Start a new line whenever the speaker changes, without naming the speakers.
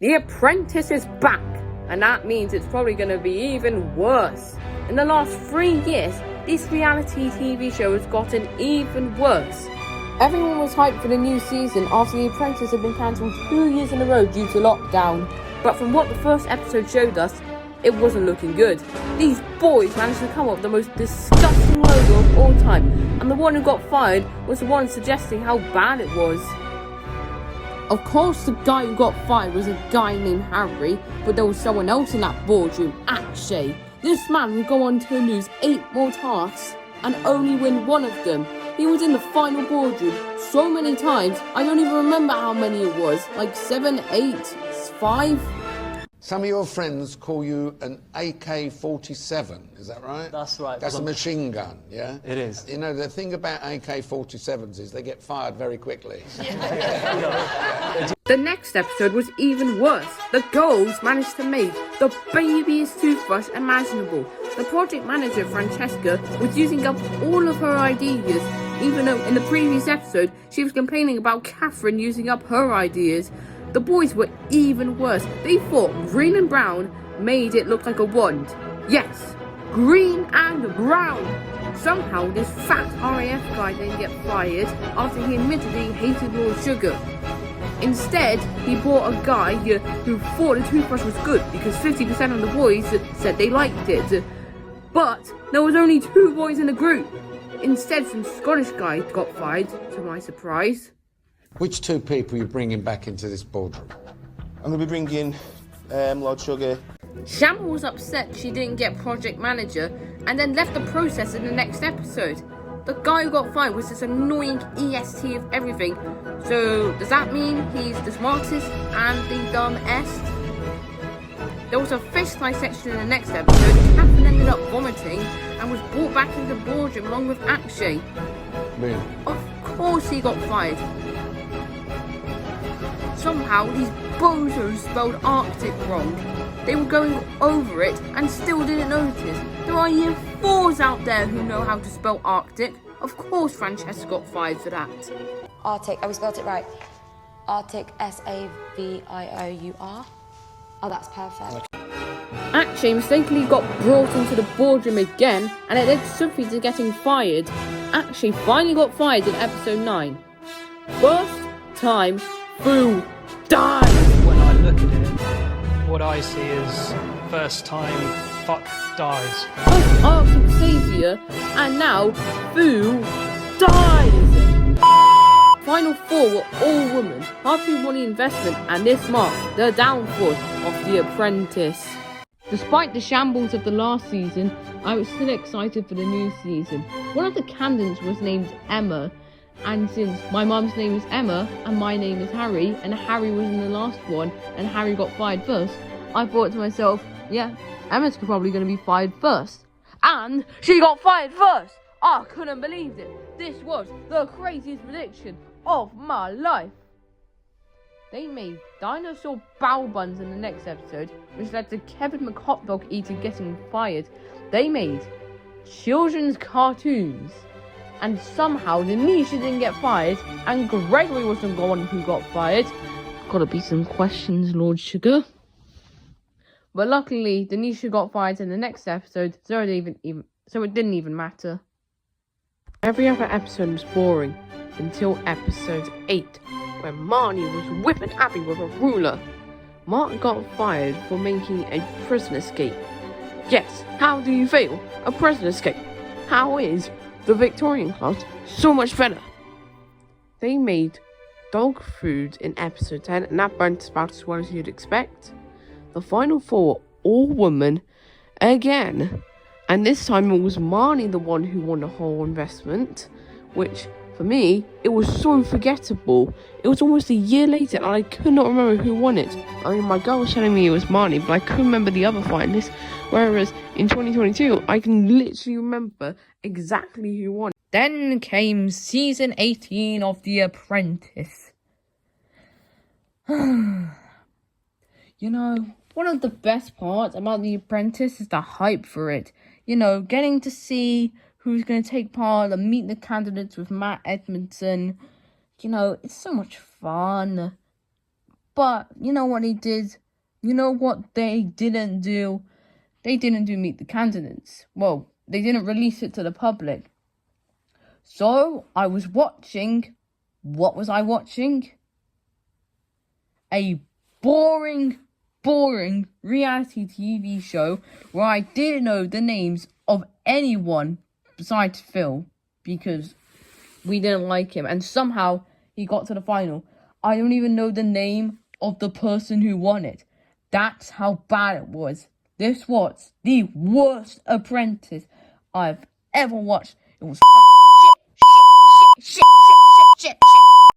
The Apprentice is back, and that means it's probably going to be even worse. In the last 3 years, this reality TV show has gotten even worse. Everyone was hyped for the new season after The Apprentice had been cancelled 2 years in a row due to lockdown. But from what the first episode showed us, it wasn't looking good. These boys managed to come up with the most disgusting logo of all time, and the one who got fired was the one suggesting how bad it was. Of course, the guy who got fired was a guy named Harry, but there was someone else in that boardroom, Akshay. This man would go on to lose 8 more tasks and only win 1 of them. He was in the final boardroom so many times, I don't even remember how many it was, like 7, 8, 5?
Some of your friends call you an AK-47, is that right?
That's right.
That's a machine gun, yeah?
It is.
You know, the thing about AK-47s is they get fired very quickly.
The next episode was even worse. The girls managed to make the babyest toothbrush imaginable. The project manager, Francesca, was using up all of her ideas, even though in the previous episode she was complaining about Catherine using up her ideas. The boys were even worse. They thought green and brown made it look like a wand. Yes, green and brown. Somehow this fat RAF guy didn't get fired after he admitted he hated Lord Sugar. Instead, he brought a guy who thought the toothbrush was good because 50% of the boys said they liked it. But there was only 2 boys in the group. Instead, some Scottish guy got fired, to my surprise.
Which 2 people are you bringing back into this boardroom?
I'm going to be bringing Lord Sugar.
Shamble was upset she didn't get project manager and then left the process in the next episode. The guy who got fired was this annoying EST of everything. So does that mean he's the smartest and the dumbest? There was a fish dissection in the next episode. Catherine ended up vomiting and was brought back into the boardroom along with Akshay.
Really?
Of course he got fired. Somehow these bozos spelled Arctic wrong. They were going over it and still didn't notice. There are year 4s out there who know how to spell Arctic. Of course Francesca got fired for that.
Arctic, we spelled it right. Arctic, S-A-V-I-O-U-R. Oh, that's perfect.
Akshay mistakenly got brought into the boardroom again, and it led Sophie to getting fired. Akshay finally got fired in episode 9. First time Fu died!
When I look at it, what I see is first time fuck dies.
First Arctic Savior, and now Fu dies! Final 4 were all women. Half people won the investment, and this marked the downfall of The Apprentice. Despite the shambles of the last season, I was still excited for the new season. One of the candidates was named Emma, and since my mum's name is Emma and my name is Harry, and Harry was in the last one and Harry got fired first, I thought to myself, yeah, Emma's probably going to be fired first. And she got fired first! I couldn't believe it. This was the craziest prediction of my life. They made dinosaur bow buns in the next episode, which led to Kevin McHotdog Eater getting fired. They made children's cartoons, and somehow Denisha didn't get fired, and Gregory wasn't the one who got fired. Gotta be some questions, Lord Sugar. But luckily, Denisha got fired in the next episode, so it didn't even matter. Every other episode was boring until episode 8, where Marnie was whipping Abby with a ruler. Mark got fired for making a prison escape. Yes, how do you fail a prison escape? How is the Victorian class so much better? They made dog food in episode 10, and that burnt about as well as you'd expect. The final 4 were all women again, and this time it was Marnie the one who won the whole investment, which for me, it was so forgettable. It was almost a year later and I could not remember who won it. I mean, my girl was telling me it was Marnie, but I couldn't remember the other finalists. Whereas in 2022, I can literally remember exactly who won. Then came season 18 of The Apprentice. You know, one of the best parts about The Apprentice is the hype for it. You know, getting to see who's going to take part and meet the candidates with Matt Edmondson. You know, it's so much fun. But you know what they did? You know what they didn't do? They didn't do Meet the Candidates. Well, they didn't release it to the public. So, I was watching... What was I watching? A boring reality TV show where I didn't know the names of anyone besides Phil because we didn't like him. And somehow he got to the final. I don't even know the name of the person who won it. That's how bad it was. This was the worst Apprentice I've ever watched. It was shit.